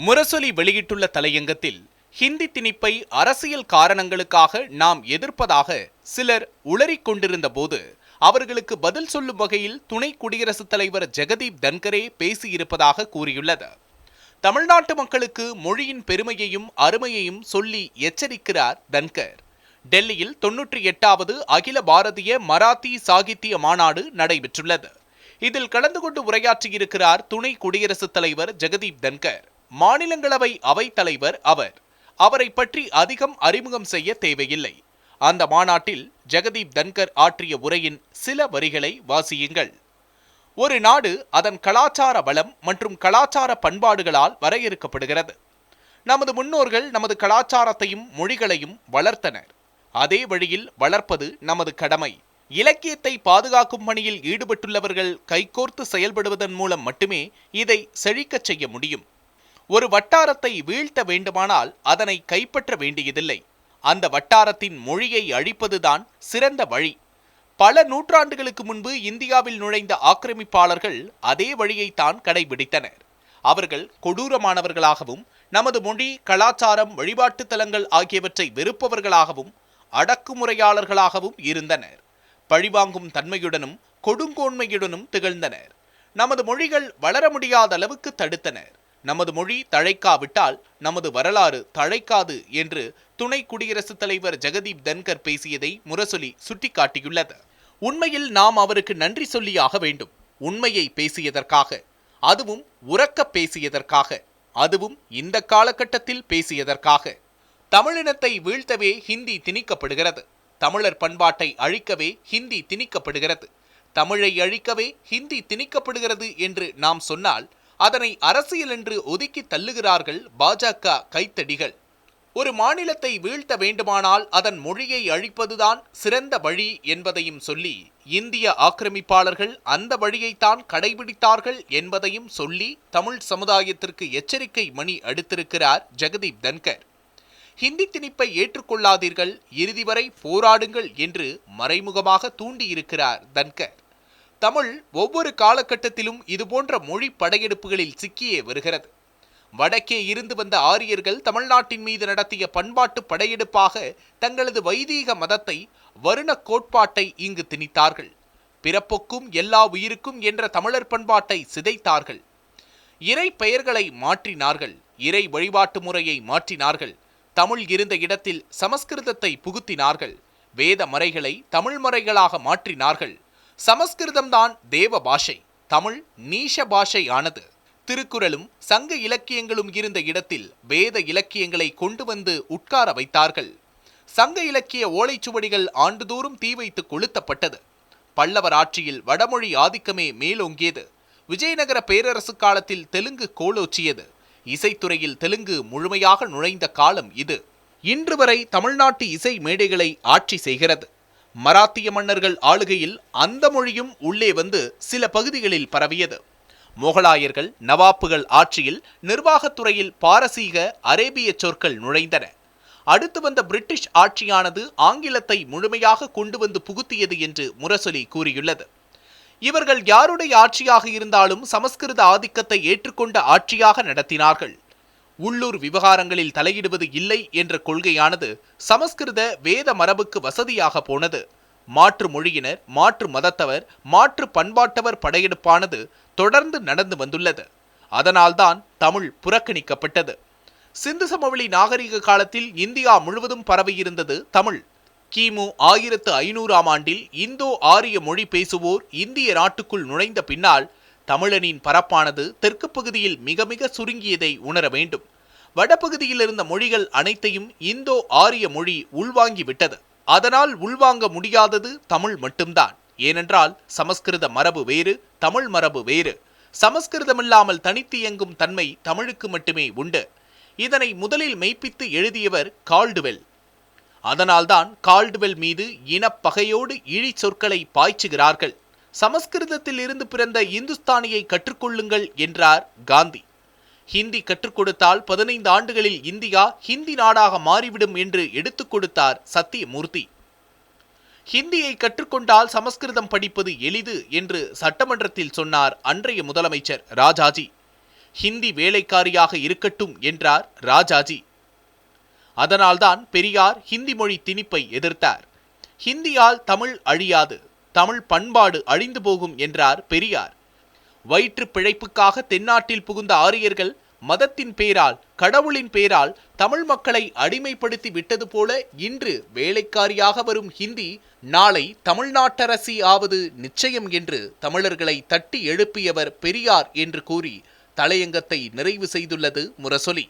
முரசொலி வெளியிட்டுள்ள தலையங்கத்தில் ஹிந்தி திணிப்பை அரசியல் காரணங்களுக்காக நாம் எதிர்ப்பதாக சிலர் உளறிக் கொண்டிருந்த போது அவர்களுக்கு பதில் சொல்லும் வகையில் துணை குடியரசுத் தலைவர் ஜெகதீப் தன்கரே பேசியிருப்பதாக கூறியுள்ளது. தமிழ்நாட்டு மக்களுக்கு மொழியின் பெருமையையும் அருமையையும் சொல்லி எச்சரிக்கிறார் தன்கர். டெல்லியில் 98வது அகில பாரதிய மராத்தி சாகித்ய மாநாடு நடைபெற்றுள்ளது. இதில் கலந்து கொண்டு உரையாற்றியிருக்கிறார் துணை குடியரசுத் தலைவர் ஜெகதீப் தன்கர். மாநிலங்களவை அவைத் தலைவர் அவரை பற்றி அதிகம் அறிமுகம் செய்ய தேவையில்லை. அந்த மாநாட்டில் ஜெகதீப் தன்கர் ஆற்றிய உரையின் சில வரிகளை வாசியுங்கள். ஒரு நாடு அதன் கலாச்சார வளம் மற்றும் கலாச்சார பண்பாடுகளால் வரையறுக்கப்படுகிறது. நமது முன்னோர்கள் நமது கலாச்சாரத்தையும் மொழிகளையும் வளர்த்தனர். அதே வழியில் வளர்ப்பது நமது கடமை. இலக்கியத்தை பாதுகாக்கும் பணியில் ஈடுபட்டுள்ளவர்கள் கைகோர்த்து செயல்படுவதன் மூலம் மட்டுமே இதை செழிக்கச் செய்ய முடியும். ஒரு வட்டாரத்தை வீழ்த்த வேண்டுமானால் அதனை கைப்பற்ற வேண்டியதில்லை. அந்த வட்டாரத்தின் மொழியை அழிப்பதுதான் சிறந்த வழி. பல நூற்றாண்டுகளுக்கு முன்பு இந்தியாவில் நுழைந்த ஆக்கிரமிப்பாளர்கள் அதே வழியைத்தான் கடைபிடித்தனர். அவர்கள் கொடூரமானவர்களாகவும் நமது மொழி, கலாச்சாரம், வழிபாட்டு தலங்கள் ஆகியவற்றை வெறுப்பவர்களாகவும் அடக்குமுறையாளர்களாகவும் இருந்தனர். பழிவாங்கும் தன்மையுடனும் கொடுங்கோன்மையுடனும் திகழ்ந்தனர். நமது மொழிகள் வளர முடியாத அளவுக்கு தடுத்தனர். நமது மொழி தழைக்காவிட்டால் நமது வரலாறு தழைக்காது என்று துணை குடியரசுத் தலைவர் ஜெகதீப் தன்கர் பேசியதை முரசொலி சுட்டிக்காட்டியுள்ளது. உண்மையில் நாம் அவருக்கு நன்றி சொல்லியாக வேண்டும். உண்மையை பேசியதற்காக, அதுவும் உரக்க பேசியதற்காக, அதுவும் இந்த காலகட்டத்தில் பேசியதற்காக. தமிழினத்தை வீழ்த்தவே ஹிந்தி திணிக்கப்படுகிறது. தமிழர் பண்பாட்டை அழிக்கவே ஹிந்தி திணிக்கப்படுகிறது. தமிழை அழிக்கவே ஹிந்தி திணிக்கப்படுகிறது என்று நாம் சொன்னால் அதனை அரசியல் என்று ஒதுக்கி தள்ளுகிறார்கள் பாஜக கைத்தடிகள். ஒரு மாநிலத்தை வீழ்த்த வேண்டுமானால் அதன் மொழியை அழிப்பதுதான் சிறந்த வழி என்பதையும் சொல்லி, இந்திய ஆக்கிரமிப்பாளர்கள் அந்த வழியைத்தான் கடைபிடித்தார்கள் என்பதையும் சொல்லி தமிழ் சமுதாயத்திற்கு எச்சரிக்கை மணி அடித்திருக்கிறார் ஜெகதீப் தன்கர். ஹிந்தி திணிப்பை ஏற்றுக்கொள்ளாதீர்கள், இறுதி வரை போராடுங்கள் என்று மறைமுகமாக தூண்டியிருக்கிறார் தன்கர். தமிழ் ஒவ்வொரு காலகட்டத்திலும் இதுபோன்ற மொழி படையெடுப்புகளில் சிக்கியே வருகிறது. வடக்கே இருந்து வந்த ஆரியர்கள் தமிழ்நாட்டின் மீது நடத்திய பண்பாட்டு படையெடுப்பாக தங்களது வைதீக மதத்தை, வருண கோட்பாட்டை இங்கு திணித்தார்கள். பிறப்புக்கும் எல்லா உயிருக்கும் என்ற தமிழர் பண்பாட்டை சிதைத்தார்கள். இறை பெயர்களை மாற்றினார்கள். இறை வழிபாட்டு முறையை மாற்றினார்கள். தமிழ் இருந்த இடத்தில் சமஸ்கிருதத்தை புகுத்தினார்கள். வேத மறைகளை தமிழ் மறைகளாக மாற்றினார்கள். சமஸ்கிருதம்தான் தேவ பாஷை, தமிழ் நீஷ பாஷை ஆனது. திருக்குறளும் சங்க இலக்கியங்களும் இருந்த இடத்தில் வேத இலக்கியங்களை கொண்டு வந்து உட்கார வைத்தார்கள். சங்க இலக்கிய ஓலைச்சுவடிகள் ஆண்டுதோறும் தீ வைத்து கொளுத்தப்பட்டது. பல்லவர் ஆட்சியில் வடமொழி ஆதிக்கமே மேலோங்கியது. விஜயநகர பேரரசு காலத்தில் தெலுங்கு கோலோச்சியது. இசைத்துறையில் தெலுங்கு முழுமையாக நுழைந்த காலம் இது. இன்று வரை தமிழ்நாட்டு இசை மேடைகளை ஆட்சி செய்கிறது. மராத்திய மன்னர்கள் ஆளுகையில் அந்த மொழியும் உள்ளே வந்து சில பகுதிகளில் பரவியது. மொகலாயர்கள், நவாப்புகள் ஆட்சியில் நிர்வாகத்துறையில் பாரசீக, அரேபிய சொற்கள் நுழைந்தன. அடுத்து வந்த பிரிட்டிஷ் ஆட்சியானது ஆங்கிலத்தை முழுமையாக கொண்டு வந்து புகுத்தியது என்று முரசொலி கூறியுள்ளது. இவர்கள் யாருடைய ஆட்சியாக இருந்தாலும் சமஸ்கிருத ஆதிக்கத்தை ஏற்றுக்கொண்ட ஆட்சியாக நடத்தினார்கள். உள்ளூர் விவகாரங்களில் தலையிடுவது இல்லை என்ற கொள்கையானது சமஸ்கிருத வேத மரபுக்கு வசதியாக போனது. மாற்று மொழியினர், மாற்று மதத்தவர், மாற்று பண்பாட்டவர் படையெடுப்பானது தொடர்ந்து நடந்து வந்துள்ளது. அதனால்தான் தமிழ் புறக்கணிக்கப்பட்டது. சிந்து சமவெளி நாகரிக காலத்தில் இந்தியா முழுவதும் பரவியிருந்தது தமிழ். கிமு 1500ஆம் ஆண்டில் இந்தோ ஆரிய மொழி பேசுவோர் இந்திய நாட்டுக்குள் நுழைந்த பின்னால் தமிழனின் பரப்பானது தெற்கு பகுதியில் மிக மிக சுருங்கியதை உணர வேண்டும். வடபகுதியில் இருந்த மொழிகள் அனைத்தையும் இந்தோ ஆரிய மொழி உள்வாங்கி விட்டது. அதனால் உள்வாங்க முடியாதது தமிழ் மட்டும்தான். ஏனென்றால் சமஸ்கிருத மரபு வேறு, தமிழ் மரபு வேறு. சமஸ்கிருதமில்லாமல் தனித்து இயங்கும் தன்மை தமிழுக்கு மட்டுமே உண்டு. இதனை முதலில் மெய்ப்பித்து எழுதியவர் கால்டுவெல். அதனால்தான் கால்டுவெல் மீது இனப்பகையோடு இழி சொற்களை பாய்ச்சுகிறார்கள். சமஸ்கிருதத்தில் இருந்து பிறந்த இந்துஸ்தானியை கற்றுக்கொள்ளுங்கள் என்றார் காந்தி. ஹிந்தி கற்றுக் கொடுத்தால் 15 ஆண்டுகளில் இந்தியா ஹிந்தி நாடாக மாறிவிடும் என்று எடுத்துக் கொடுத்தார் சத்தியமூர்த்தி. ஹிந்தியை கற்றுக்கொண்டால் சமஸ்கிருதம் படிப்பது எளிது என்று சட்டமன்றத்தில் சொன்னார் அன்றைய முதலமைச்சர் ராஜாஜி. ஹிந்தி வேலைக்காரியாக இருக்கட்டும் என்றார் ராஜாஜி. அதனால்தான் பெரியார் ஹிந்தி மொழி திணிப்பை எதிர்த்தார். ஹிந்தியால் தமிழ் அழியாது, தமிழ் பண்பாடு அழிந்து போகும் என்றார் பெரியார். வயிற்று பிழைப்புக்காக தென்னாட்டில் புகுந்த ஆரியர்கள் மதத்தின் பேரால், கடவுளின் பேரால் தமிழ் மக்களை அடிமைப்படுத்தி விட்டது போல இன்று வேலைக்காரியாக வரும் ஹிந்தி நாளை தமிழ்நாட்டரசி ஆவது நிச்சயம் என்று தமிழர்களை தட்டி எழுப்பியவர் பெரியார் என்று கூறி தலையங்கத்தை நிறைவு செய்துள்ளது முரசொலி.